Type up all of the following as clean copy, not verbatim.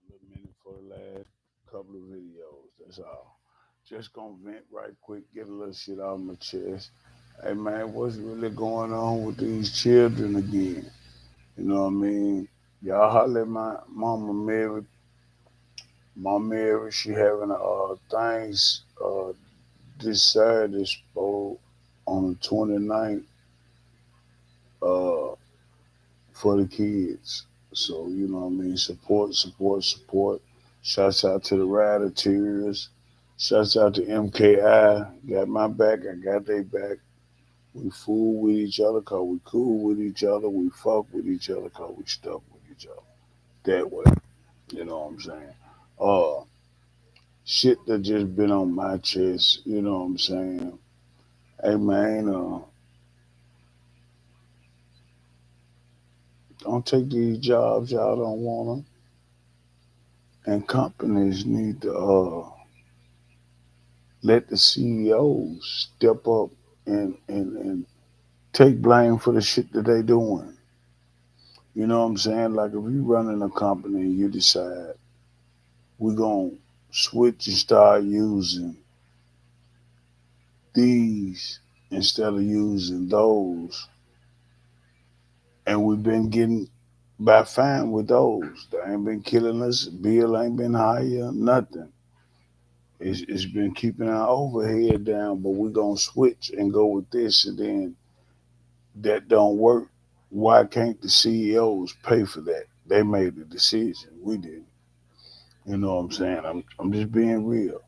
little minute for the last couple of videos. That's all. Just gonna vent right quick, get a little shit off my chest. Hey man, what's really going on with these children again? You know what I mean? Y'all holler at my mama Mary. My Mary, she having things this Saturday on the 29th uh for the kids. So, you know what I mean? Support, support, support. Shouts out to the Ratatouilles. Shouts out to MKI. Got my back, I got their back. We fool with each other cause we cool with each other. We fuck with each other cause we stuck with each other. That way. You know what I'm saying? Uh Shit that just been on my chest, you know what I'm saying? Hey man, don't take these jobs y'all don't want them. And companies need to let the CEOs step up and take blame for the shit that they doing. You know what I'm saying? Like if you running a company and you decide we're gonna switch and start using these instead of using those, and we've been getting by fine with those. They ain't been killing us. Bill ain't been higher. Nothing. It's been keeping our overhead down, but we're gonna switch and go with this, and then that don't work. Why can't the CEOs pay for that? They made the decision. We didn't. You know what I'm saying? I'm just being real.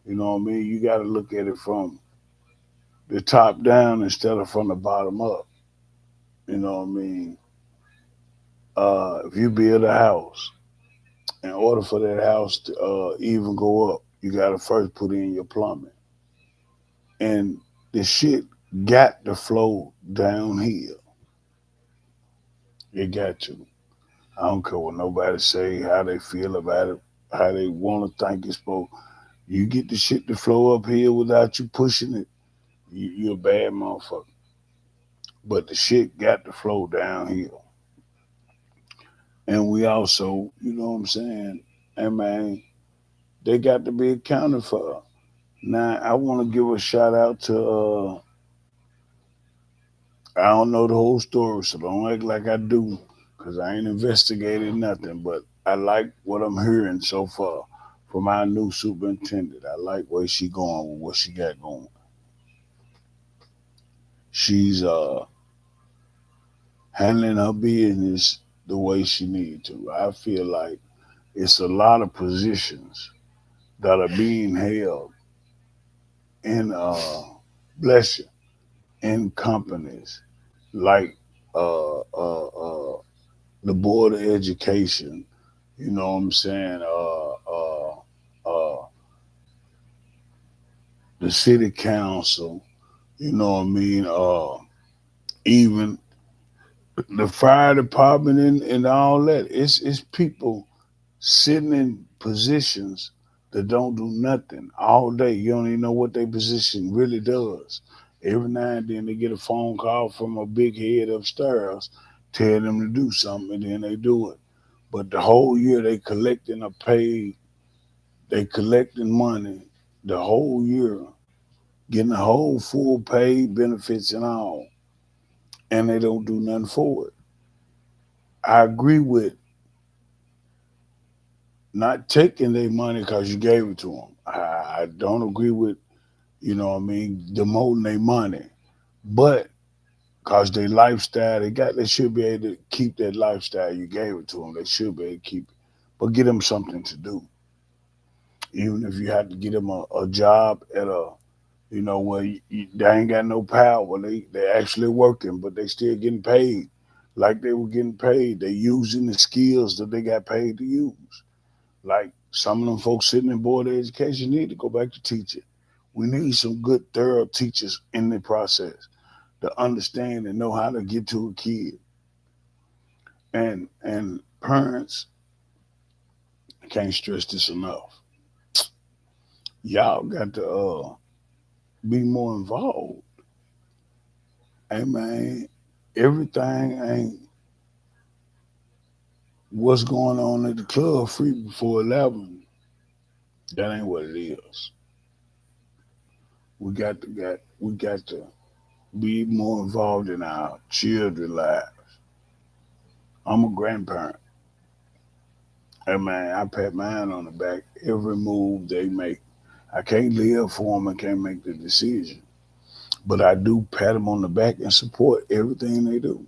You know what I mean? You got to look at it from the top down instead of from the bottom up. You know what I mean? If you build a house, in order for that house to even go up, you got to first put in your plumbing, and the shit got to flow downhill. It got to. I don't care what nobody say, how they feel about it, how they want to think it's supposed. You get the shit to flow up here without you pushing it, you a bad motherfucker. But the shit got to flow downhill. And we also, you know what I'm saying? Hey man, they got to be accounted for. Now I want to give a shout out to I don't know the whole story, so don't act like I do, cause I ain't investigated nothing. But I like what I'm hearing so far from our new superintendent. I like where she going with what she got going. She's handling her business the way she need to. I feel like it's a lot of positions that are being held in bless you, in companies like the board of education. You know what I'm saying? The city council. You know what I mean? Even the fire department and all that. It's people sitting in positions that don't do nothing all day. You don't even know what their position really does. Every now and then they get a phone call from a big head upstairs, tell them to do something, and then they do it. But the whole year they collecting a pay, they collecting money the whole year, getting a whole full pay, benefits and all, and they don't do nothing for it. I agree with not taking their money because you gave it to them. I don't agree with, you know what I mean, demoting their money. But because their lifestyle, they should be able to keep that lifestyle you gave it to them. They should be able to keep it. But get them something to do. Even if you have to get them a job at a, where they ain't got no power. They actually working, but they still getting paid like they were getting paid. They using the skills that they got paid to use. Like some of them folks sitting in board of education need to go back to teaching. We need some good, thorough teachers in the process to understand and know how to get to a kid. And parents, I can't stress this enough. Y'all got to be more involved. Hey man, everything ain't what's going on at the club free before 11. That ain't what it is. We got to be more involved in our children's lives. I'm a grandparent. And man, I pat mine on the back every move they make. I can't live for them and can't make the decision. But I do pat them on the back and support everything they do.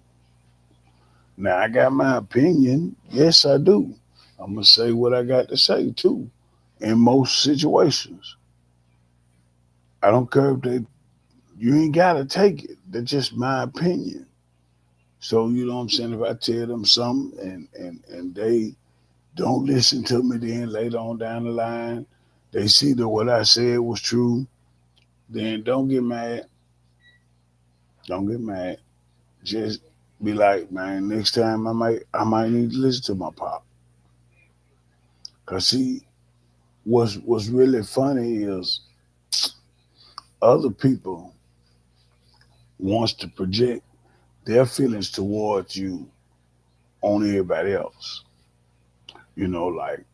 Now, I got my opinion. Yes, I do. I'm going to say what I got to say, too, in most situations. I don't care if they, you ain't got to take it. That's just my opinion. So, you know what I'm saying? If I tell them something and they don't listen to me, then later on down the line, they see that what I said was true, then don't get mad. Don't get mad. Just be like, man, next time I might need to listen to my pop. Cause see, what's really funny is other people wants to project their feelings towards you on everybody else. You know, like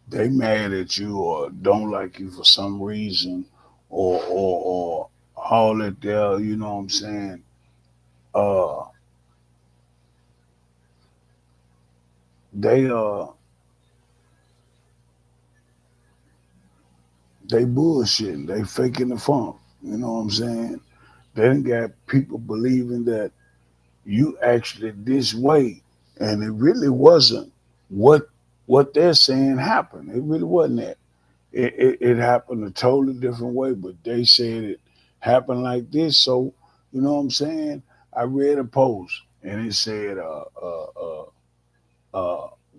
they mad at you or don't like you for some reason or all that there, you know what I'm saying? Uh they they bullshitting, they faking the funk. You know what I'm saying? They done got people believing that you actually this way, and it really wasn't what what they're saying happened. It really wasn't that. It happened a totally different way, but they said it happened like this. So you know what I'm saying? I read a post and it said, uh,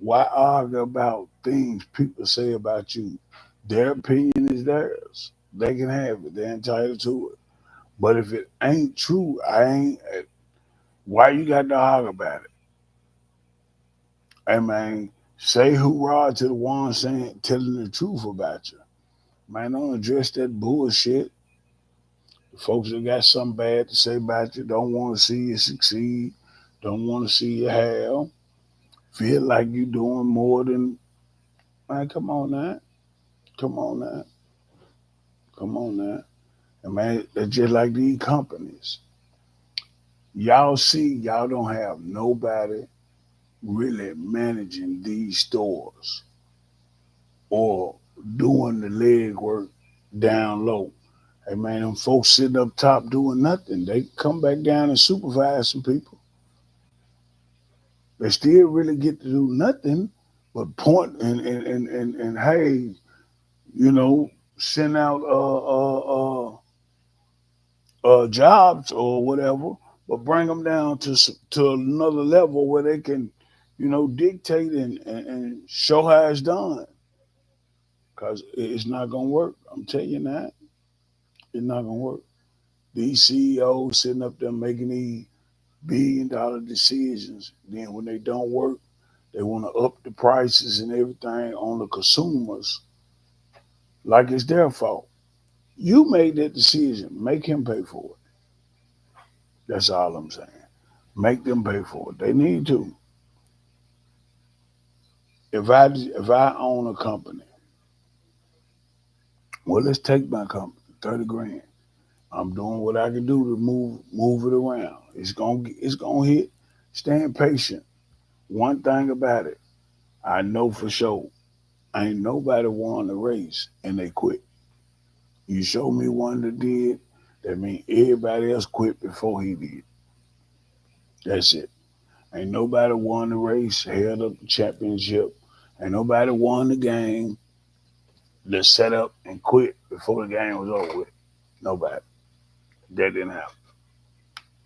"Why argue about things people say about you? Their opinion is theirs. They can have it. They're entitled to it. But if it ain't true, I ain't. Why you got to argue about it? Hey man, say hoorah to the one saying telling the truth about you. Man, don't address that bullshit. The folks that got something bad to say about you don't want to see you succeed, don't want to see you have, feel like you doing more than man, come on now. Come on now. Come on now. And man, it's just like these companies. Y'all see, y'all don't have nobody really managing these stores or doing the leg work down low. Hey man, them folks sitting up top doing nothing. They come back down and supervise some people. They still really get to do nothing but point and hey, you know, send out jobs or whatever, but bring them down to another level where they can, you know, dictate and show how it's done. Cause it's not gonna work. I'm telling you that it's not gonna work. These CEOs sitting up there making these $1 billion decisions. Then when they don't work, they want to up the prices and everything on the consumers like it's their fault. You made that decision. Make him pay for it. That's all I'm saying. Make them pay for it. They need to. If I own a company, well, let's take my company, 30 grand. I'm doing what I can do to move it around. It's gonna hit. Stand patient. One thing about it, I know for sure, ain't nobody won the race and they quit. You show me one that did, that means everybody else quit before he did. That's it. Ain't nobody won the race, held up the championship. Ain't nobody won the game that set up and quit before the game was over with. Nobody. That didn't happen.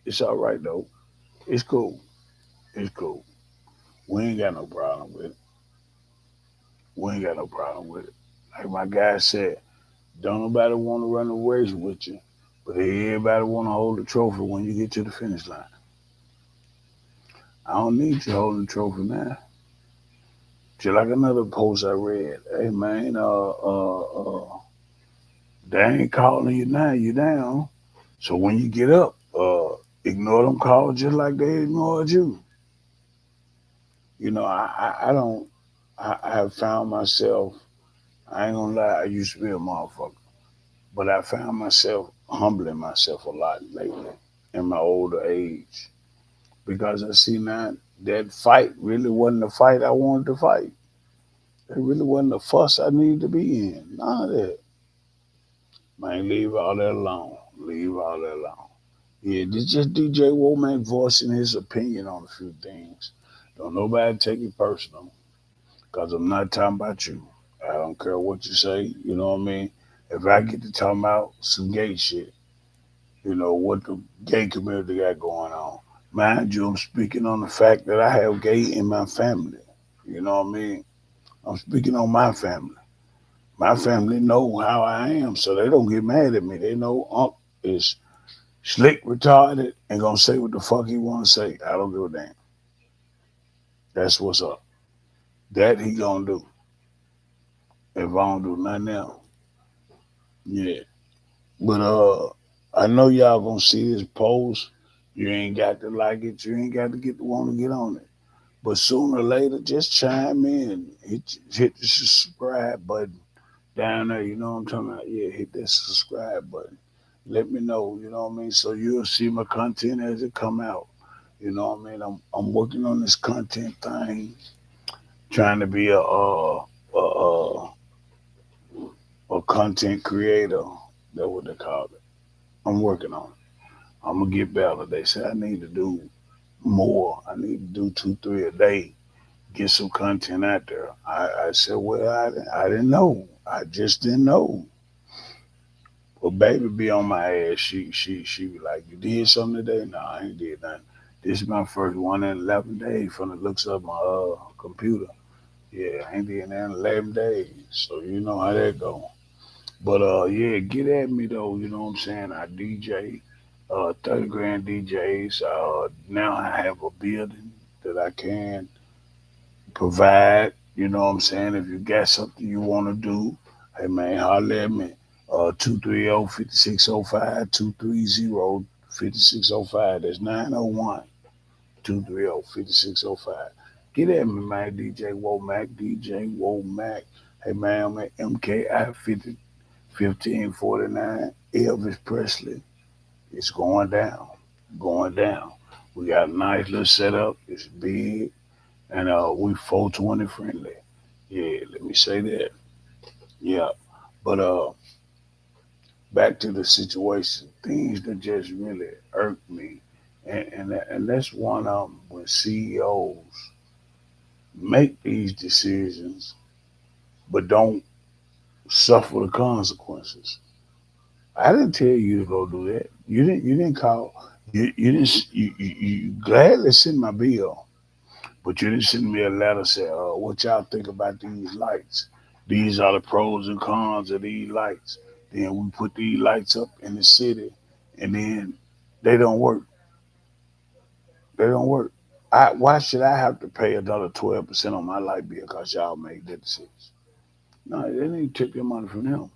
It's all right though. It's cool. It's cool. We ain't got no problem with it. We ain't got no problem with it. Like my guy said, don't nobody want to run a race with you, but everybody want to hold the trophy when you get to the finish line. I don't need you holding the trophy now. Just like another post I read. Hey man, they ain't calling you now. You down. So when you get up, ignore them calls just like they ignored you. I don't. I have found myself. I ain't gonna lie. I used to be a motherfucker, but I found myself humbling myself a lot lately in my older age because I see now that fight really wasn't the fight I wanted to fight. It really wasn't the fuss I needed to be in. None of that. Man, leave all that alone. Leave all that alone. Yeah, this just DJ Womack voicing his opinion on a few things. Don't nobody take it personal, because I'm not talking about you. I don't care what you say, you know what I mean? If I get to talking about some gay shit, what the gay community got going on. Mind you, I'm speaking on the fact that I have gay in my family. You know what I mean? I'm speaking on my family. My family know how I am, so they don't get mad at me. They know Unc is slick, retarded, and gonna say what the fuck he wanna say. I don't give a damn. That's what's up. That he gonna do if I don't do nothing else. Yeah. But I know y'all gonna see this post. You ain't got to like it. You ain't got to get the want to get on it. But sooner or later, just chime in. Hit the subscribe button down there. You know what I'm talking about? Yeah, hit that subscribe button. Let me know. You know what I mean? So you'll see my content as it come out. You know what I mean? I'm working on this content thing, trying to be a content creator. That's what they call it. I'm working on it. I'm gonna get better. They say I need to do more. I need to do two, three a day. Get some content out there. I said, well, I didn't know. I just didn't know. Well, baby be on my ass. She be like, you did something today? No, I ain't did nothing. This is my first one in 11 days from the looks of my computer. Yeah, I ain't did that in 11 days. So you know how that go. But yeah, get at me though. You know what I'm saying? I DJ, 30 grand DJs. Now I have a building that I can provide. You know what I'm saying? If you got something you want to do, hey man, holler at me. 230-5605, 230-5605. That's 901 230-5605. Get at me, man. DJ Womack, DJ Womack. Hey man, I'm at MKI 1549. Elvis Presley. It's going down. Going down. We got a nice little setup. It's big. And we 420 friendly. Yeah, let me say that. Yeah. But back to the situation, things that just really irk me. And that's one of them when CEOs make these decisions but don't suffer the consequences. I didn't tell you to go do that. You didn't call. You didn't. You gladly send my bill, but you didn't send me a letter saying, what y'all think about these lights? These are the pros and cons of these lights. Then we put these lights up in the city, and then they don't work. They don't work. Why should I have to pay another 12% on my light bill because y'all made that decision? No, they didn't take their money from them.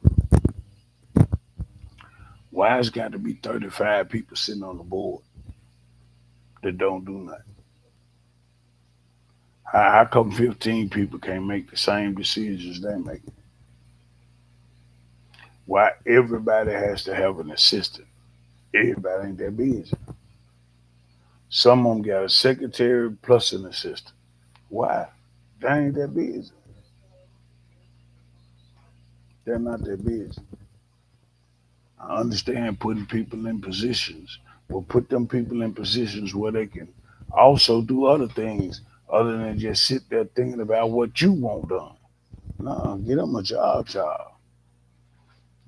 Why it's got to be 35 people sitting on the board that don't do nothing? How come 15 people can't make the same decisions they make? Why everybody has to have an assistant? Everybody ain't that busy. Some of them got a secretary plus an assistant. Why? They ain't that busy. They're not that busy. I understand putting people in positions. Well, put them people in positions where they can also do other things other than just sit there thinking about what you want done. No, get them a job.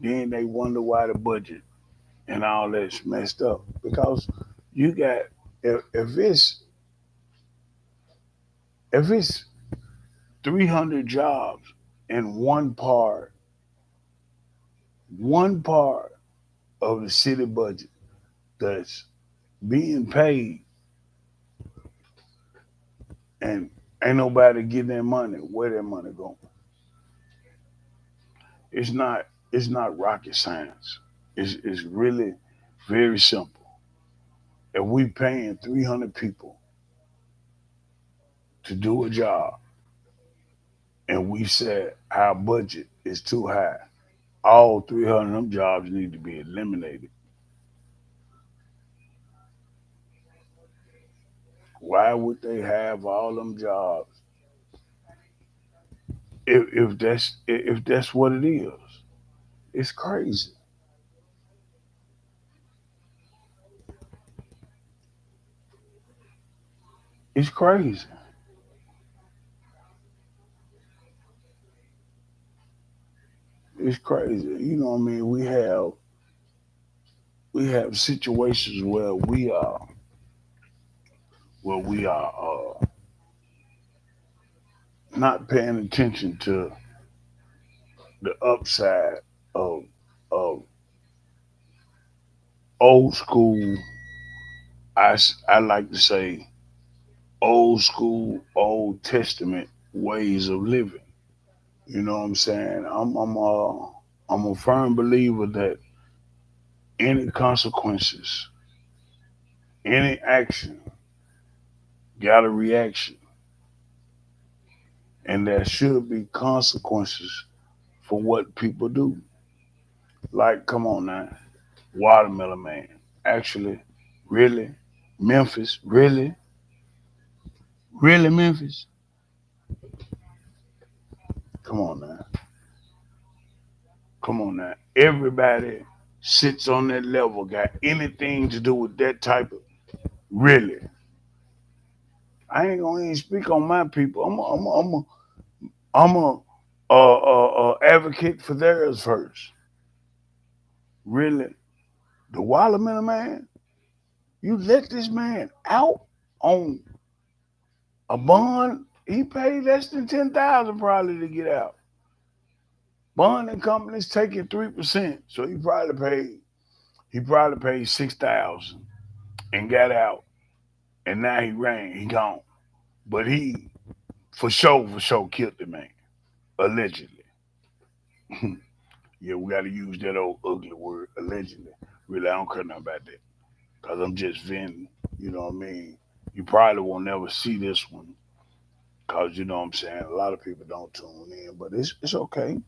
Then they wonder why the budget and all that's messed up because you got if it's 300 jobs in one part of the city budget that's being paid and ain't nobody getting their money, where their money going? It's not it's not rocket science. It's really very simple. If we paying 300 people to do a job, and we said our budget is too high, all 300 of them jobs need to be eliminated. Why would they have all them jobs if that's what it is? It's crazy. It's crazy. It's crazy. You know what I mean? We have situations where we are not paying attention to the upside of old school. I like to say old school, Old Testament ways of living. You know what I'm saying? I'm a firm believer that any consequences, any action got a reaction, and there should be consequences for what people do. Like, come on now, Watermelon Man. Actually, really, Memphis, really Memphis. Come on now, come on now. Everybody sits on that level, got anything to do with that type of really. I ain't gonna even speak on my people. I'm a advocate for theirs first. Really, the Watermelon Man. You let this man out on a bond. He paid less than 10,000 probably to get out. Bonding companies taking 3%, so he probably paid 6,000 and got out, and now he ran, he gone. But he for sure killed the man allegedly. Yeah, we got to use that old ugly word allegedly. Really, I don't care nothing about that because I'm just venting. You know what I mean? You probably will never see this one because you know what I'm saying. A lot of people don't tune in, but it's okay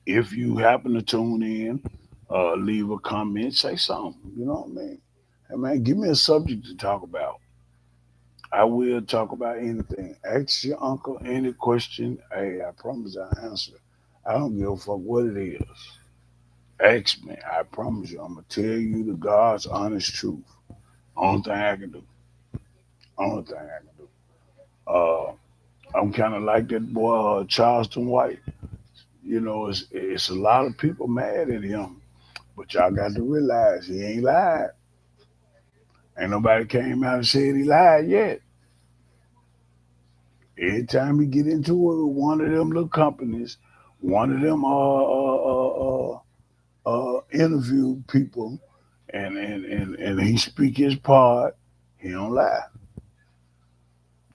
if you happen to tune in. Leave a comment, say something. You know what I mean? Hey man, give me a subject to talk about. I will talk about anything. Ask your uncle any question. Hey, I promise I'll answer. I don't give a fuck what it is. Ask me. I promise you, I'm gonna tell you the God's honest truth. Only thing I can do. Only thing I can do. I'm kind of like that boy Charleston White. You know, it's a lot of people mad at him, but y'all got to realize he ain't lied. Ain't nobody came out and said he lied yet. Every time he get into it with one of them little companies, one of them interview people, and he speak his part, he don't lie.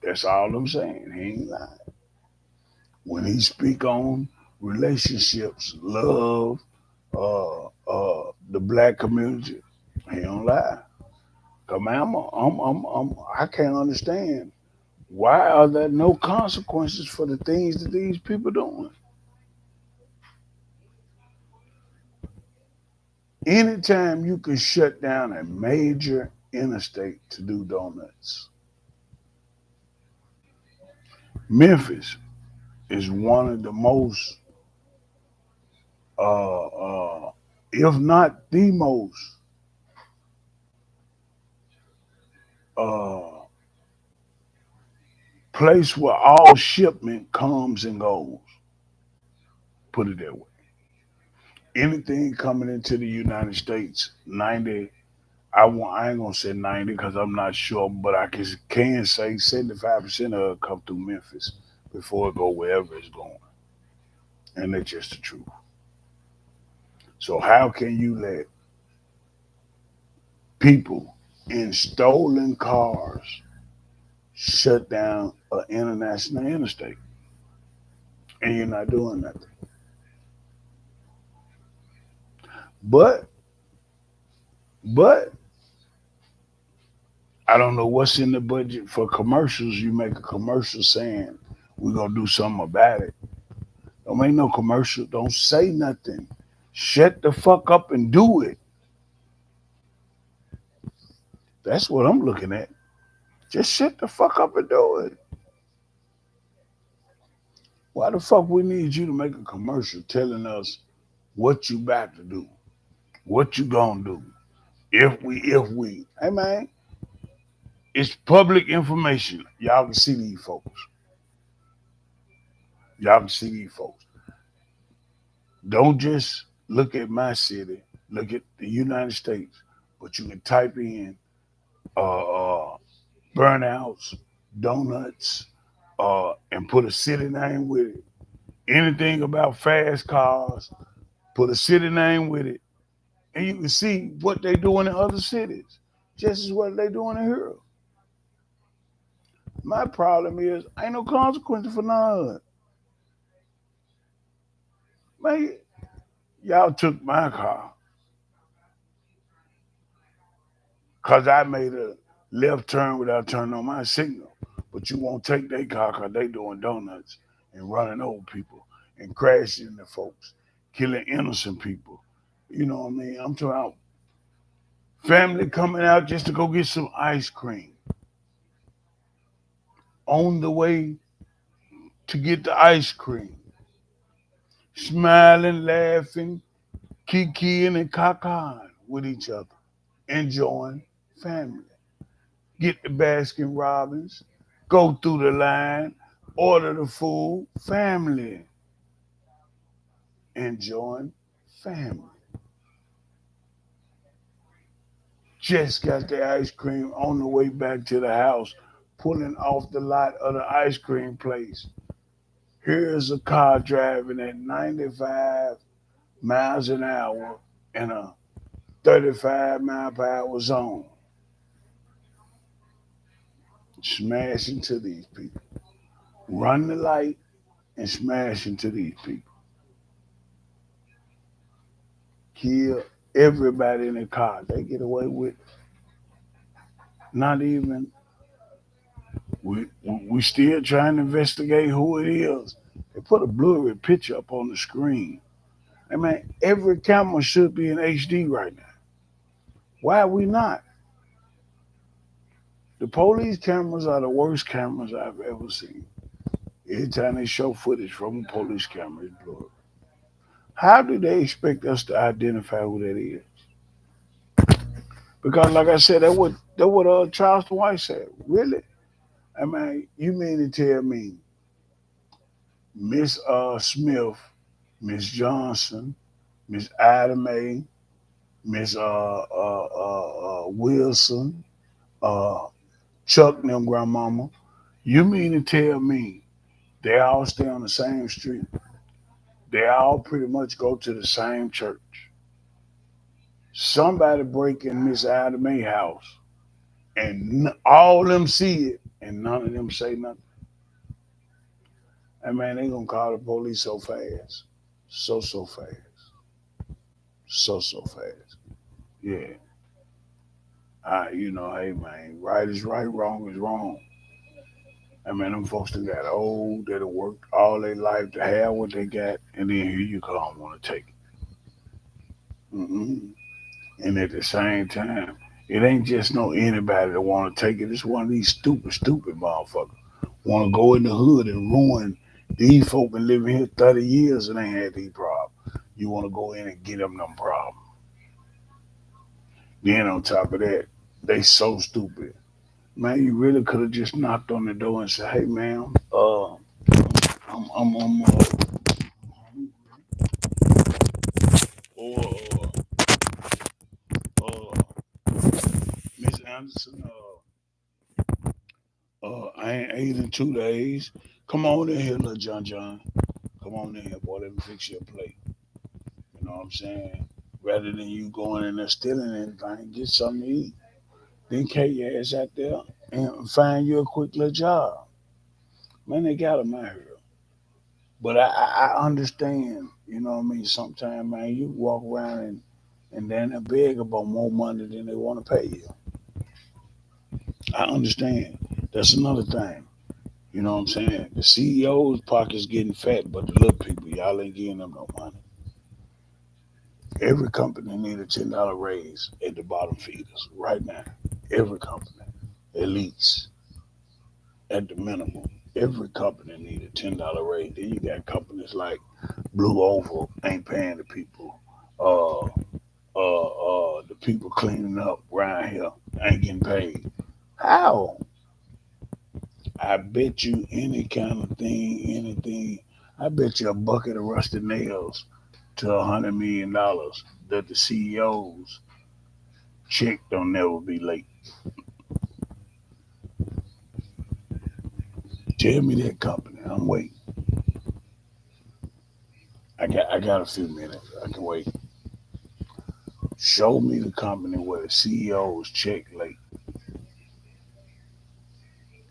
That's all I'm saying. He ain't lying. When he speak on relationships, love, the black community, he don't lie. Cause man, I can't understand why are there no consequences for the things that these people doing. Anytime you can shut down a major interstate to do donuts, Memphis is one of the most, if not the most, uh, place where all shipment comes and goes. Put it that way. Anything coming into the United States, 90. I ain't gonna say 90 because I'm not sure, but I can say 75% of it come through Memphis before it go wherever it's going, and that's just the truth. So how can you let people in stolen cars shut down an international interstate and you're not doing nothing? But but I don't know what's in the budget for commercials. You make a commercial saying we're gonna do something about it. Don't make no commercial. Don't say nothing. Shut the fuck up and do it. That's what I'm looking at. Just shut the fuck up and do it. Why the fuck we need you to make a commercial telling us what you about to do, what you gonna do, if we. Hey man, it's public information. Y'all can see these folks. Y'all can see these folks. Don't just look at my city. Look at the United States. But you can type in uh, burnouts, donuts, and put a city name with it. Anything about fast cars, put a city name with it, and you can see what they doing in other cities, just as what they doing in here. My problem is ain't no consequence for none. Man, y'all took my car because I made a left turn without turning on my signal. But you won't take their car because they doing donuts and running over people and crashing into folks, killing innocent people. You know what I mean? I'm talking about family coming out just to go get some ice cream. On the way to get the ice cream, smiling, laughing, kikiing and cacaing with each other, enjoying family. Get the Baskin Robbins, go through the line, order the food, family, enjoying family. Just got the ice cream on the way back to the house, pulling off the lot of the ice cream place. Here's a car driving at 95 miles an hour in a 35 mile per hour zone, smash into these people. Run the light and smash into these people. Kill everybody in the car. They get away with not even. We still trying to investigate who it is. They put a blurry picture up on the screen. I mean, every camera should be in HD right now. Why are we not? The police cameras are the worst cameras I've ever seen. Every time they show footage from a police camera, it's blurry. How do they expect us to identify who that is? Because, like I said, that what Charleston White said. Really? I mean, you mean to tell me Miss Smith, Miss Johnson, Miss Ida Mae, Miss Wilson, uh, Chuck and them grandmama. You mean to tell me they all stay on the same street? They all pretty much go to the same church. Somebody break in Miss Ida Mae house, and all of them see it, and none of them say nothing. And man, they gonna call the police so fast, so fast, so fast. Yeah, hey man, right is right, wrong is wrong. I mean, them folks that got old, that have worked all their life to have what they got, and then here you come want to take it. And at the same time, it ain't just no anybody that want to take it. It's one of these stupid motherfuckers want to go in the hood and ruin these folk been living here 30 years and ain't had these problems. You want to go in and get them problems. Then on top of that, they so stupid. Man, you really could have just knocked on the door and said, "Hey, ma'am, I'm or Miss Anderson, I ain't ate in 2 days. Come on in here, little John. Come on in here, boy. Let me fix your plate. You know what I'm saying? Rather than you going in there stealing anything, get something to eat. Then carry your ass out there and find you a quick little job. Man, they got them out here. But I understand, you know what I mean? Sometimes, man, you walk around and then they beg about more money than they want to pay you. I understand. That's another thing. You know what I'm saying? The CEO's pockets getting fat, but the little people, y'all ain't giving them no money. Every company need a $10 raise at the bottom feeders right now. Every company, at least at the minimum. Every company need a $10 raise. Then you got companies like Blue Oval ain't paying the people. Uh, the people cleaning up around here ain't getting paid. How? I bet you any kind of thing, anything. I bet you a bucket of rusted nails to $100 million that the CEOs check don't never be late. Tell me that company. I'm waiting. I got a few minutes. I can wait. Show me the company where the CEOs check late.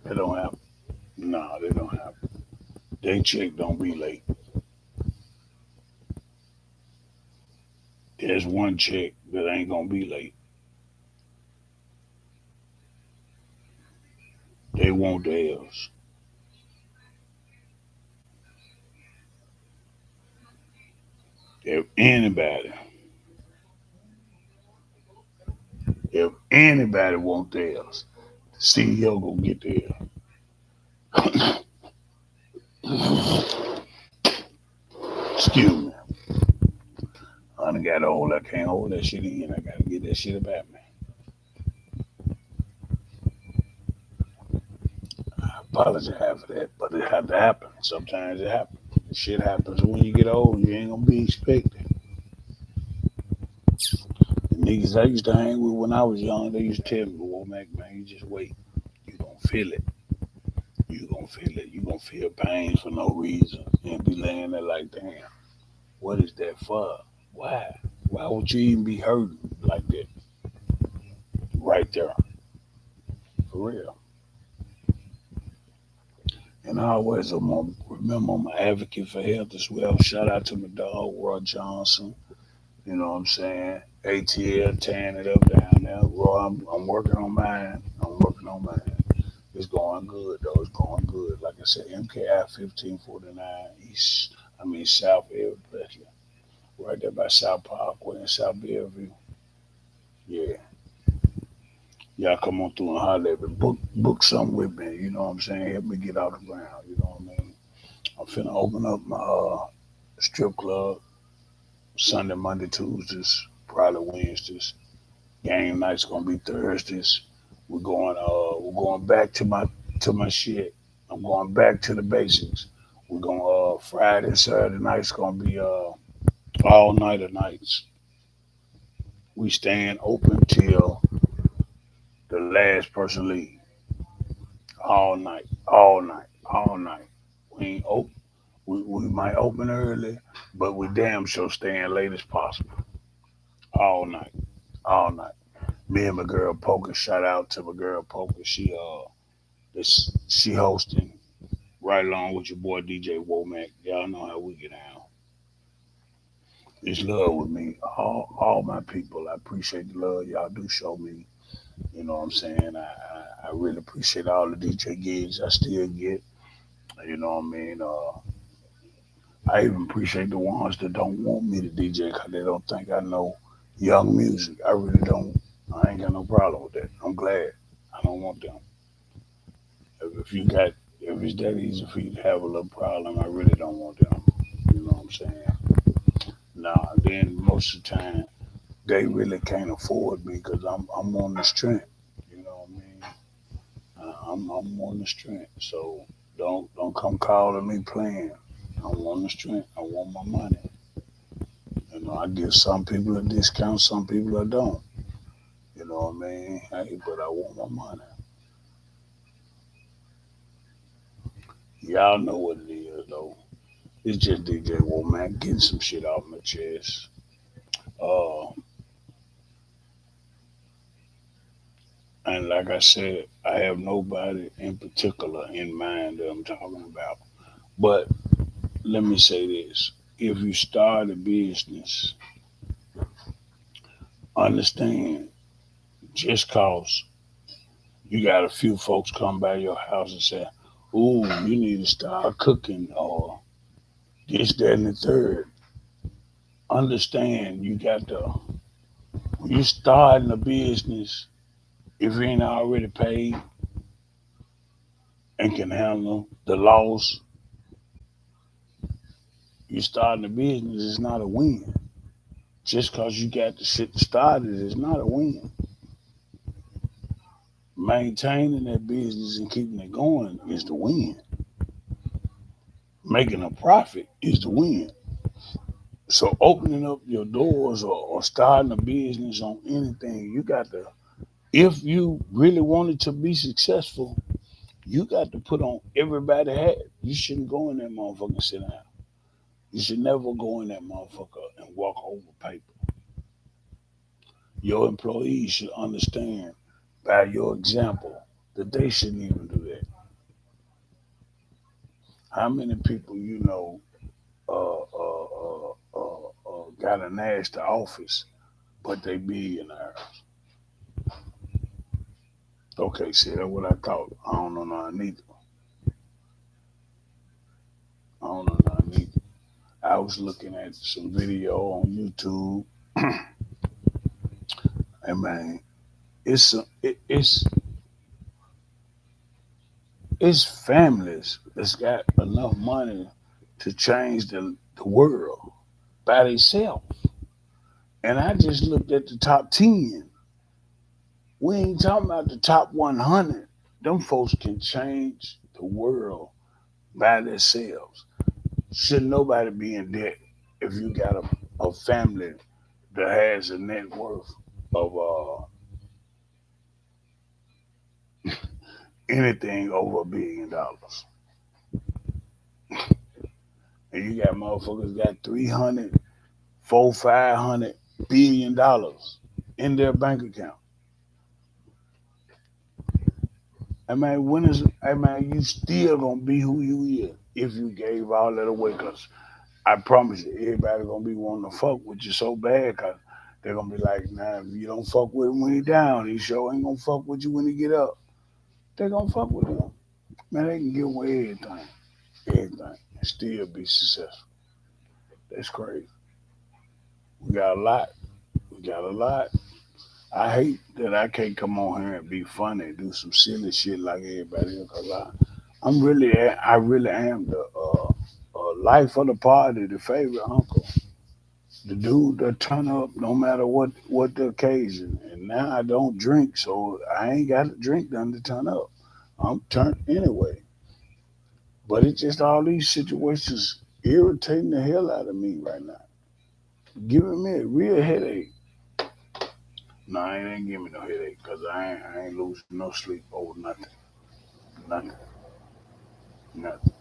They don't have. No, they don't have. They check don't be late. There's one check that ain't gonna be late. They want theirs. If anybody, if anybody want theirs, the CEO gonna get theirs. Excuse me. I done got old. I can't hold that shit in. I gotta get that shit about me. I apologize for that, but it had to happen. Sometimes it happens. Shit happens when you get old. You ain't gonna be expected. The niggas I used to hang with when I was young, they used to tell me, "Well, Mac, man, you just wait. You gonna feel it. You gonna feel it. You gonna feel pain for no reason, and be laying there like, damn, what is that for? Why? Why would you even be hurting like that right there? For real." And I always remember I'm an advocate for health as well. Shout out to my dog, Roy Johnson. You know what I'm saying? ATL tearing it up down there. Roy, I'm working on mine. I'm working on mine. It's going good though. It's going good. Like I said, MKI 1549 East. I mean South Everett, Presley, right there by South Parkway and South Bellevue. Yeah, y'all come on through and holler at me. Book something with me. You know what I'm saying? Help me get out the ground. You know what I mean? I'm finna open up my strip club Sunday, Monday, Tuesdays, probably Wednesdays. Game night's gonna be Thursdays. We're going back to my shit. I'm going back to the basics. We're going Friday, Saturday night's gonna be all nighter nights. We staying open till the last person leave. All night, all night, all night. We ain't open. We might open early, but we damn sure staying late as possible. All night, all night. Me and my girl Poker. Shout out to my girl Poker. She hosting right along with your boy DJ Womack. Y'all know how we get down. It's love with me. All my people. I appreciate the love y'all do show me. You know what I'm saying? I really appreciate all the DJ gigs I still get. You know what I mean? I even appreciate the ones that don't want me to DJ because they don't think I know young music. I really don't. I ain't got no problem with that. I'm glad. I don't want them. If it's that easy for you to have a little problem, I really don't want them. You know what I'm saying? Nah, then most of the time they really can't afford me because I'm on the strength. You know what I mean? I'm on the strength. So don't come calling me playing. I'm on the strength. I want my money. You know, I give some people a discount, some people I don't. You know what I mean? Hey, but I want my money. Y'all know what it is though. It's just DJ Womack getting some shit off my chest. Uh, and like I said, I have nobody in particular in mind that I'm talking about. But let me say this: if you start a business, understand just cause You got a few folks come by your house and say, "Ooh, you need to start cooking," or this, that, and the third. Understand, you got to when you starting a business, if you ain't already paid and can handle the loss, you starting a business is not a win. Just cause you got the shit started is not a win. Maintaining that business and keeping it going is the win. Making a profit is the win. So opening up your doors or starting a business on anything, you got to, if you really want it to be successful, you got to put on everybody hat. You shouldn't go in that motherfucker and sit down. You should never go in that motherfucker and walk over paper. Your employees should understand by your example that they shouldn't even do that. How many people you know got a nasty office, but they billionaires? Okay, see, that's what I thought. I don't know nothing neither. I don't know nothing neither. I was looking at some video on YouTube, and man, it's families that's got enough money to change the world by themselves. And I just looked at the top 10. We ain't talking about the top 100. Them folks can change the world by themselves. Should nobody be in debt if you got a family that has a net worth of anything over $1 billion? And you got motherfuckers got 300, 500 billion dollars in their bank account. I mean, you still gonna be who you is if you gave all that away. Cause I promise you, everybody gonna be wanting to fuck with you so bad. Cause they're gonna be like, nah, if you don't fuck with him when he down, he sure ain't gonna fuck with you when he get up. They gonna fuck with him. Man, they can give away everything, and still be successful. That's crazy. We got a lot. We got a lot. I hate that I can't come on here and be funny, do some silly shit like everybody else. Cause I really am the life of the party, the favorite uncle, the dude that turn up no matter what the occasion. And now I don't drink, so I ain't got to drink none to turn up. I'm turned anyway. But it's just all these situations irritating the hell out of me right now, giving me a real headache. No, it ain't giving me no headache because I ain't losing no sleep over nothing. Nothing. Nothing.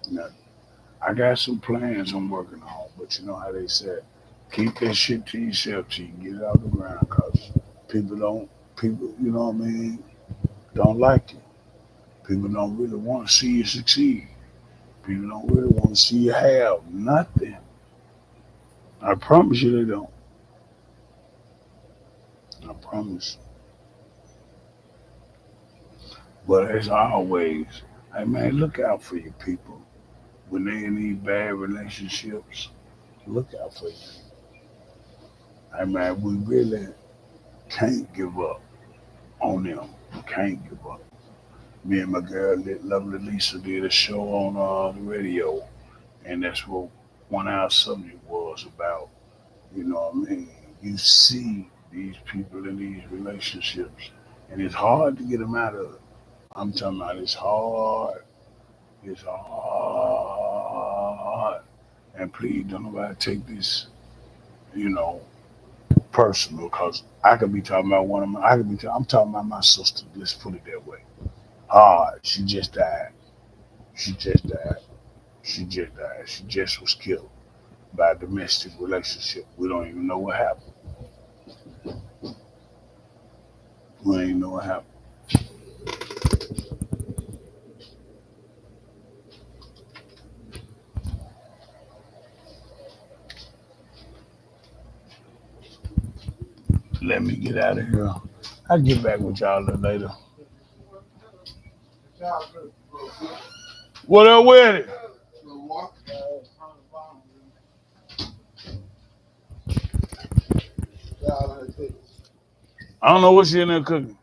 Nothing. I got some plans I'm working on, but you know how they said, keep that shit to yourself till you get it out the ground because people don't, people, you know what I mean, don't like you. People don't really want to see you succeed. People don't really want to see you have nothing. I promise you they don't. I promise. But as always, hey man, look out for your people. When they in these bad relationships, look out for you. Hey man, we really can't give up on them. We can't give up. Me and my girl, lovely Lisa, did a show on the radio, and that's what one of our subject was about. You know what I mean? You see these people in these relationships, and it's hard to get them out of it. I'm talking about it's hard. It's hard. And please don't nobody take this, you know, personal, because I could be talking about I'm talking about my sister. Let's put it that way. Hard. She just died. She just died. She just died. She just was killed by a domestic relationship. We don't even know what happened. We don't even know what happened. Let me get out of here. I'll get back with y'all a little later. What up with it? I don't know what she in there cooking.